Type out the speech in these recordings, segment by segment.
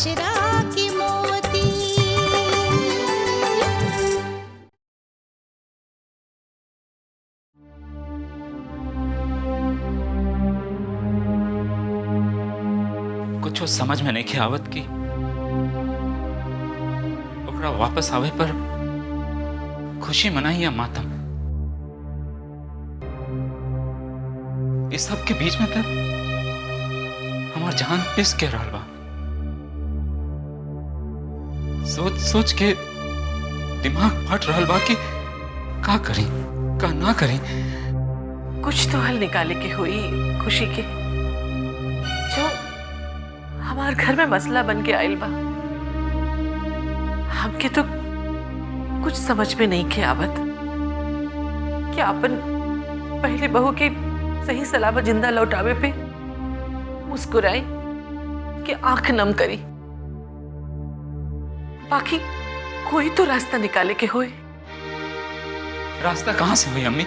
अचरा की मोती। कुछ समझ में नहीं के आवत की ओकरा वापस आवे पर खुशी मनाई या मातम। इस सब के बीच में तब हमार जान पिस के रहल बा। सोच सोच के दिमाग फट रहल बा कि का करी का ना करी। कुछ तो हल निकाले के हुई खुशी के, जो हमार घर में मसला बन के आयल बा। हमके तो कुछ समझ में नहीं के आवत कि अपन पहले बहू के सही सलामत जिंदा लौटावे पे मुस्कुराई कि आंख नम करी। बाकी कोई तो रास्ता निकाले के होए। रास्ता कहां से हुई अम्मी?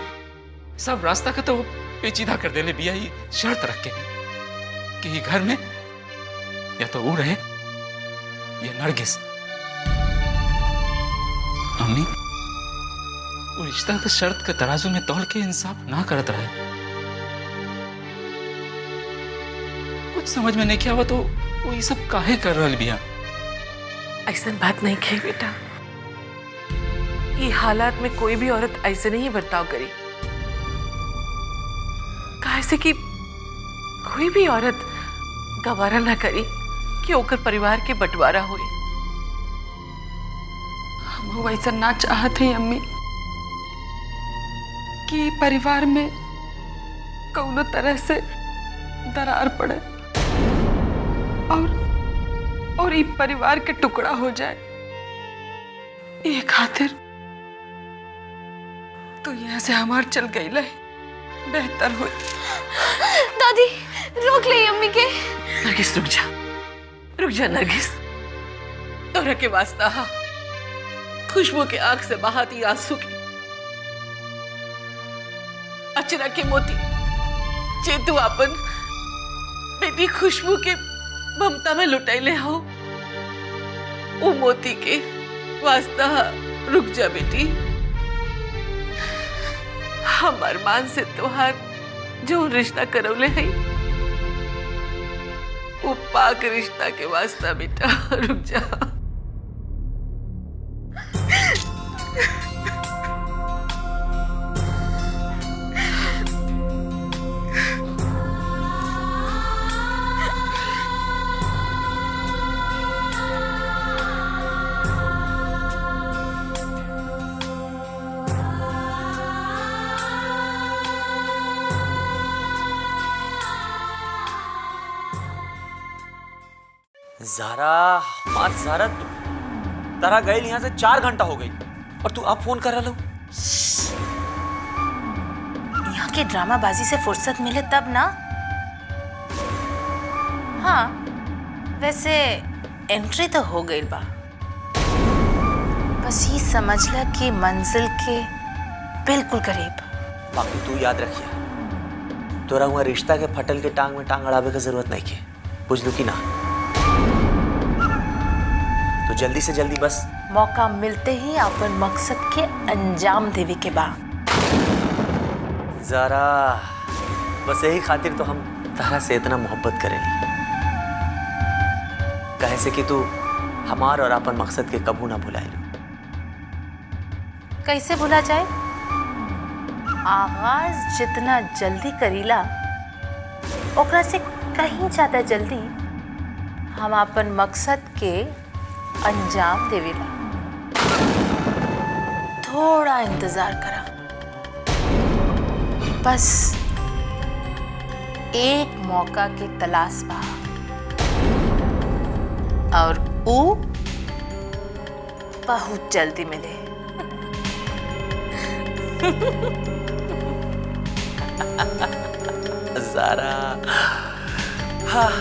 सब रास्ता का तो पेचीदा कर देले बिया ही शर्त रख के कि घर में या तो वो रहे या नरगिस। अम्मी वो रिश्ता तो शर्त के तराजू में तौल के इंसाफ ना करत रहे। कुछ समझ में नहीं किया हुआ तो वो ये सब काहे कर रहा बिया? ऐसा बात नहीं की बेटा, ये हालात में कोई भी औरत ऐसे नहीं बर्ताव करी। कैसे कि कोई भी औरत गवारा ना करी कि ओकर परिवार के बंटवारा हुए। हम वैसा ना चाहते हैं अम्मी कि परिवार में कौनो तरह से दरार पड़े और ये परिवार के टुकड़ा हो जाए। ये खातिर तो यहाँ से हमार चल गई ले बेहतर हो। दादी रोक ले अम्मी के। नरगिस रुक जा नरगिस, तोरा के वास्ता हा खुशबू के आंख से बहाती आंसू की अचरा के मोती जे तू अपन बेटी खुशबू के ममता में लुटैले हो, वो मोती के वास्ता रुक जा बेटी। हम अरमान से त्योहार जो रिश्ता करौले है वो पाक रिश्ता के वास्ता बेटा रुक जा। ज़ारा, ज़ारा तारा गए यहाँ से 4 घंटा हो गई और तू अब फोन कर रहा लो। यहाँ के ड्रामाबाजी से फुर्सत मिले तब ना। हाँ वैसे एंट्री तो हो गई बा, बस ये समझ ला कि मंजिल के बिल्कुल करीब। बाकी तू याद रखिए, तोरा हुआ रिश्ता के फटल के टांग में टांग अड़ावे की जरूरत नहीं के, बुझ लू कि ना। तो जल्दी से जल्दी बस मौका मिलते ही अपन मकसद के अंजाम देवे के बा। ज़ारा बस यही खातिर तो हम तारा से इतना मोहब्बत करेली, कहे से कि तू हमार और अपन मकसद के कबू ना भुलाए। कैसे भूला जाए? आगाज जितना जल्दी करीला ओकरा से कहीं ज्यादा जल्दी हम अपन मकसद के अंजाम देवेला। थोड़ा इंतजार करा, बस एक मौका के तलाश बा और वो बहुत जल्दी मिले। ज़ारा हाँ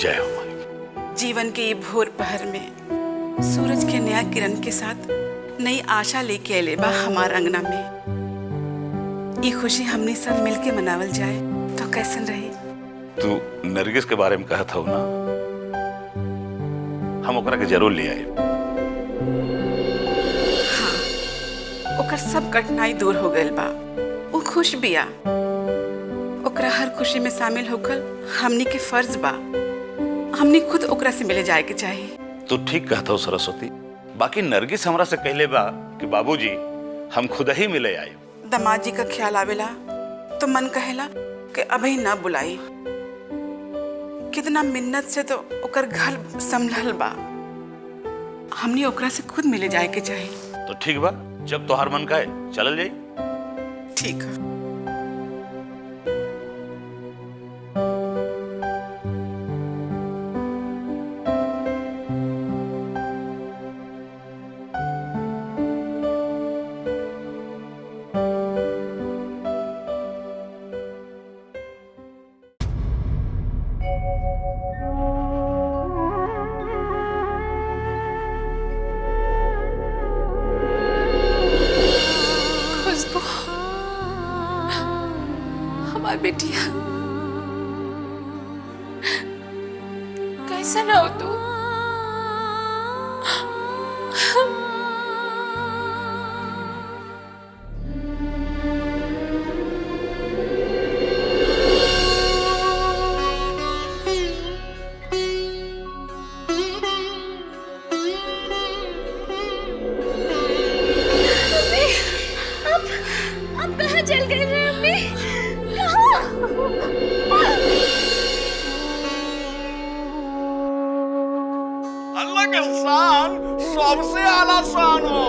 जय हो माई। जीवन के ये भोर पहर में सूरज के नया किरण के साथ नई आशा लेके अले बा हमार अंगना में। ये खुशी हमने सब मिलके मनावल जाए तो कैसन रही? तू नरगिस के बारे में कहत हो ना, हम ओकरा के जरूर ले आए। हाँ, ओकर सब कठिनाई दूर हो गइल बा। वो खुश बिया। ओकरा हर खुशी में शामिल होकर हमनी के फर्ज बा। हमनी खुद ओकरा से मिले जाए के चाहिए। तू ठीक कहता हो सरस्वती। बाकी नरगिस हमरा से कहले बा कि बाबूजी हम खुद ही मिले आए। दामाद जी का ख्याल आवेला तो मन कहेला कि अभी ना बुलाई। कितना मिन्नत से तो ओकर घर संभल बा। हमनी ओकरा से खुद मिले जाए के चाहिए। तो ठीक बा, जब तोहार मन कहे चलल जाई। ठीक है। खुशबू, हमारी बेटिया कैसा रहो तू? अब कहाँ चल गए रे अम्मी? अल्लाह के शान सबसे आला शान हो।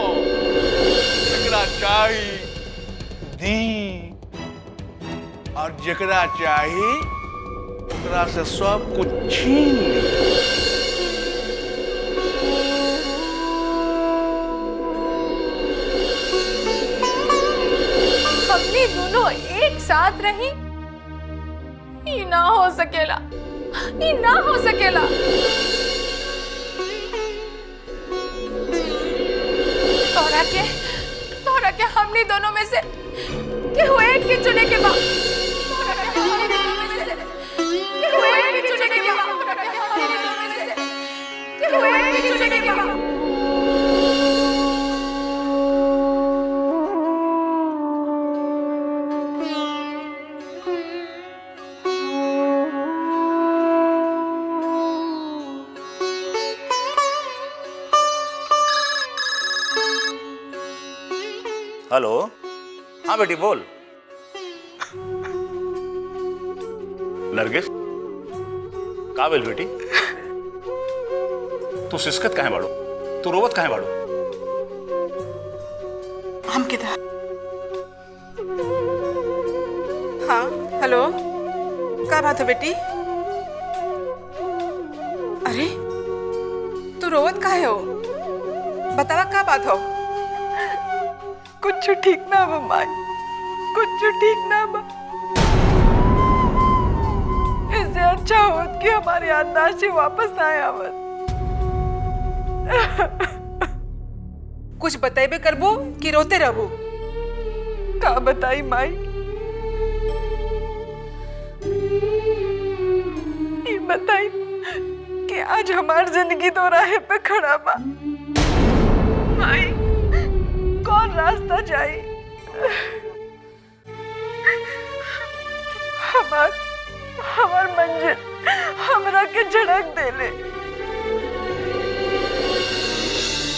जकरा चाही दी और जकरा चाही ओकरा से सब कुछ छीन ली। हमने दोनों एक साथ रही? ये ना हो सकेला, ये ना हो सकेला। तोहरा के हमने दोनों में से केहू एक के चुने के बाद हेलो, हाँ बेटी बोल। नरगिस, का बेल बेटी? तू सिसकत काहे बाड़ू? तू रोवत काहे बाड़ू? हम किधर? हाँ, हेलो, क्या बात है बेटी? अरे, तू रोवत काहे हो? बतावा क्या बात हो? कुछ ठीक ना बा माई, कुछ ठीक ना बा। इससे अच्छा होत कि हमारी याददाश्त ही वापस ना आवत। कुछ बताइबे करबो कि रोते रहबो? का बताई माई? ये बताई कि आज हमार जिंदगी दो राहे पे खड़ा बा। माई, कौन रास्ता जाए? हमार मंजिल हमरा के झड़क देले।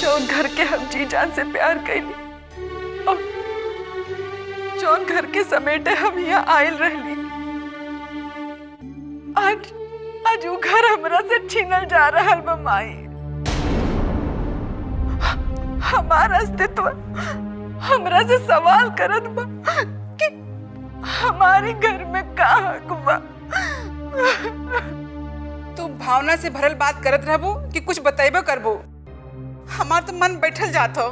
जौन घर के हम जी जान से प्यार कैली और जौन घर के समेटे हम यहाँ आयल रहली, आज वो घर हमरा से छीनल जा रहा बा माई। हमारा अस्तित्व हमरा से सवाल करत बा कि हमारे घर में का हक बा। तू भावना से भरल बात करत रहबो कि कुछ बताइबो करबो? हमार तो मन बैठल जात हो।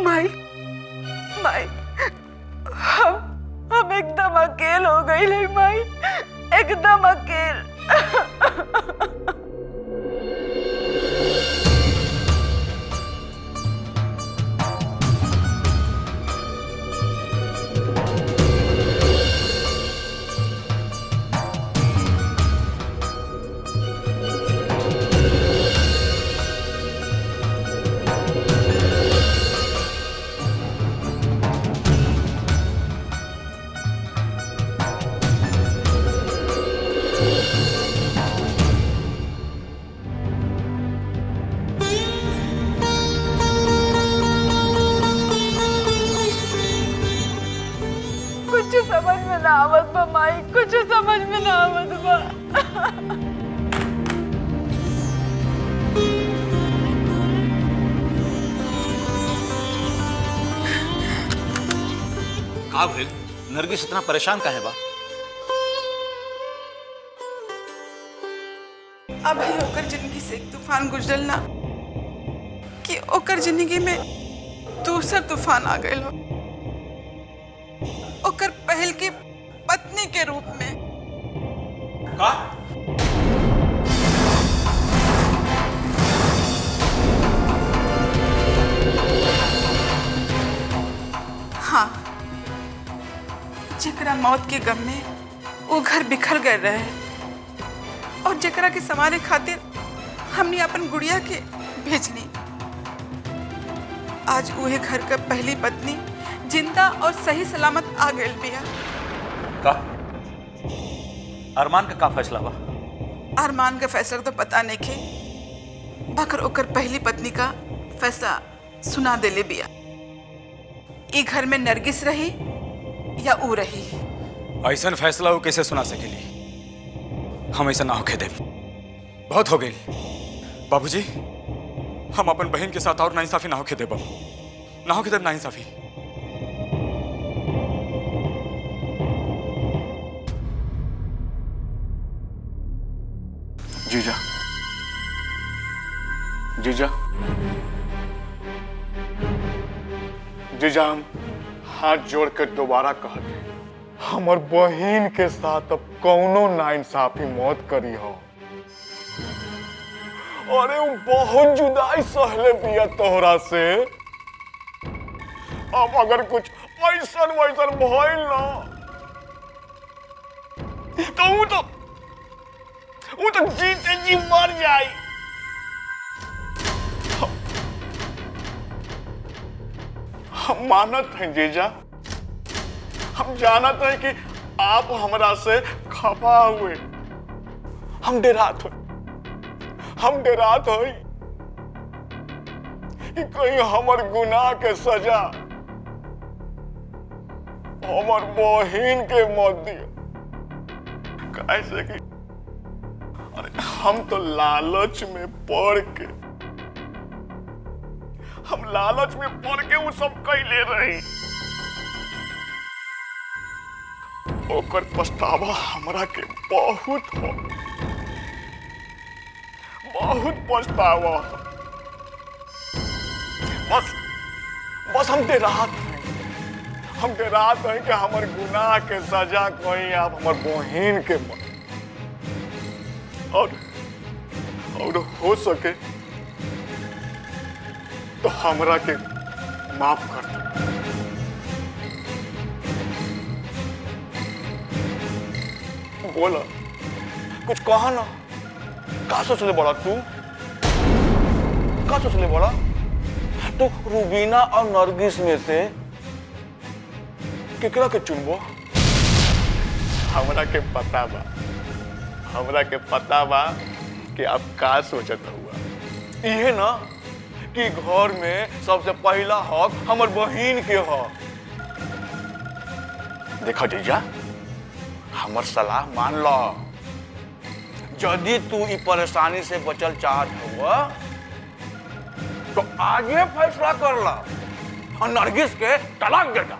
माई, हम एकदम अकेल हो गई है माई, एकदम अकेल। कुछ समझ में ना आवत बा माई, कुछ समझ में ना आवत बा। का भइल? नरगिस इतना परेशान काहे बा? अभी ओकर जिंदगी से एक तूफान गुजरल ना कि ओकर जिंदगी में दूसरा तूफान आ गए हो, ओकर पहल की पत्नी के रूप में। का? हाँ, जेकरा मौत के गम में वो घर बिखर गए रहे और जेकरा के संवारे खातिर हमने अपन गुड़िया के भेजनी, आज उहे घर का पहली पत्नी जिंदा और सही सलामत आ गई बिया। का? अरमान का फैसला बा? अरमान का फैसला तो पता नहीं के, मगर ओकर पहली पत्नी का फैसला सुना देले बिया। ई घर में नरगिस रही या ऊ रही। ऐसा फैसला वो कैसे सुना सकेली? हम ऐसा ना होके दे। बहुत हो गई बाबूजी, हम अपन बहन के साथ और नाइंसाफी ना होके दे बाबू, ना होके दे नाइंसाफी। जीजा, जीजा, जीजा, हम हाथ जोड़ कर दोबारा कहते, हमर बहन के साथ अब कौनो नाइंसाफी मौत करी हो। अरे वो बहुत जुदाई सहले बिया तोहरा से। अब अगर कुछ ऐसन वैसन भइल ना तो वो तो जीते जी मर जाई। हम मानत हैं जीजा, हम जानत हैं कि आप हमरा से खफा हुए। हम डरात हई कि कहीं हमर गुनाह के सजा हमर बहिन के मत दिया। कैसे कि अरे हम तो लालच में पड़ के वो सब कैले रही। ओकर पछतावा हमरा के बहुत पछतावा। बस हम डरात हैं कि हमर गुनाह के सजा कहीं आप हमर बहिन के और हो सके तो हमरा के माफ कर दो। बोला, कुछ कहा ना। का सोचले बड़ा तू? का सोचले बड़ा? तो रूबीना और नरगिस में से केकरा के चुनबो? हमरा के पता बा कि आप का सोचत हुआ। इहे ना कि घर में सबसे पहला हक हमर बहिन के हक। देखा जीजा, हमर सलाह मान लो। यदि तू ई परेशानी से बचल चाहत हुआ तो आगे फैसला कर ला और नरगिस के तलाक दे दा।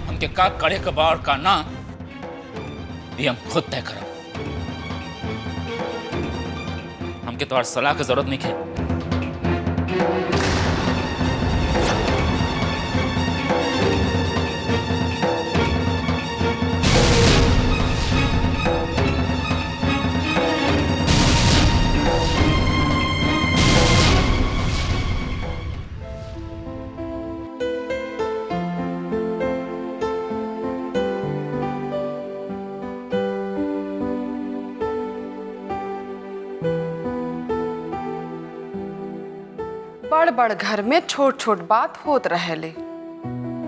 हमके का करे के बा और का ना, ये हम खुद तय करब। हमके तो सलाह की जरूरत नहीं है। बड़ बड़ घर में छोट छोट बात होत रहेले।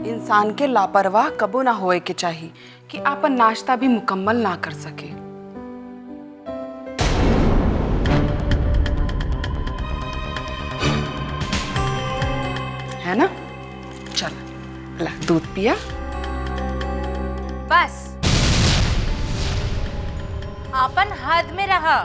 इंसान के लापरवाह कबो ना होए के चाहिए कि आपन नाश्ता भी मुकम्मल ना कर सके। है ना? चल ला दूध पिया। बस अपन हद में रहा।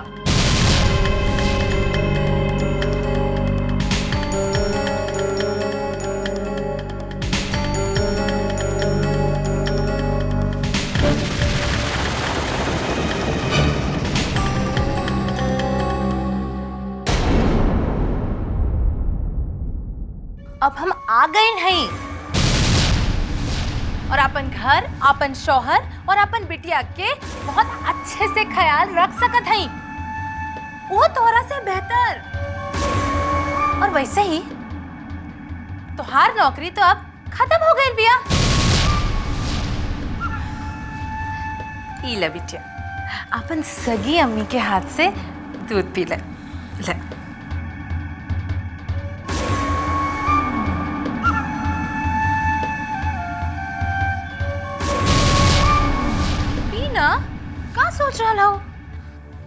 अब हम आ गए नहीं और अपन घर, अपन शौहर और अपन बिटिया के बहुत अच्छे से ख्याल रख सकत हई, वो तोहरा से बेहतर। और वैसे ही तोहार नौकरी तो अब खत्म हो गई बिया। ई ले बिटिया, अपन सगी अम्मी के हाथ से दूध पी ले। ले का सोच रहा हो?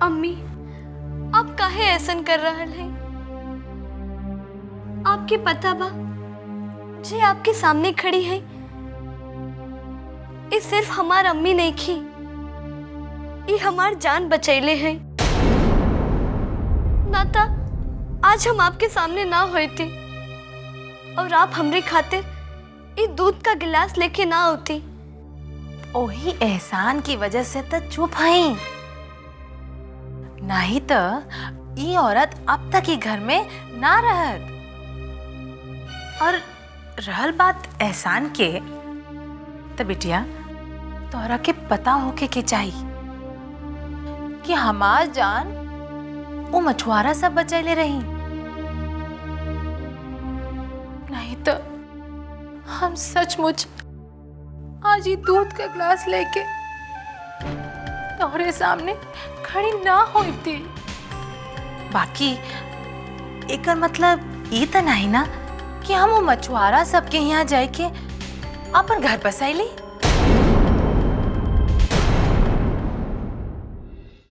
अम्मी, आप काहे ऐसन कर रहा है? आपके पता बा जे आपके सामने खड़ी है, ये सिर्फ हमार अम्मी नहीं थी, ये हमार जान बचैले है। ना था आज हम आपके सामने ना होए थे और आप हमरे खातिर ये दूध का गिलास लेके ना होती। ओही एहसान की वजह से तो चुप हई, नहीं तो ये औरत अब तक ही घर में ना रहत। और रहल बात एहसान के, तो बिटिया तोहरा के पता होके के चाहिए कि हमार जान वो मछुआरा सब बचैले रही, नहीं तो हम सचमुच आज ही दूध का ग्लास लेके तोहरे सामने खड़ी ना होई थी। बाकी एकर मतलब ये तो नहीं ना कि हम वो मछुआरा सबके यहाँ जाके अपन घर बसैली।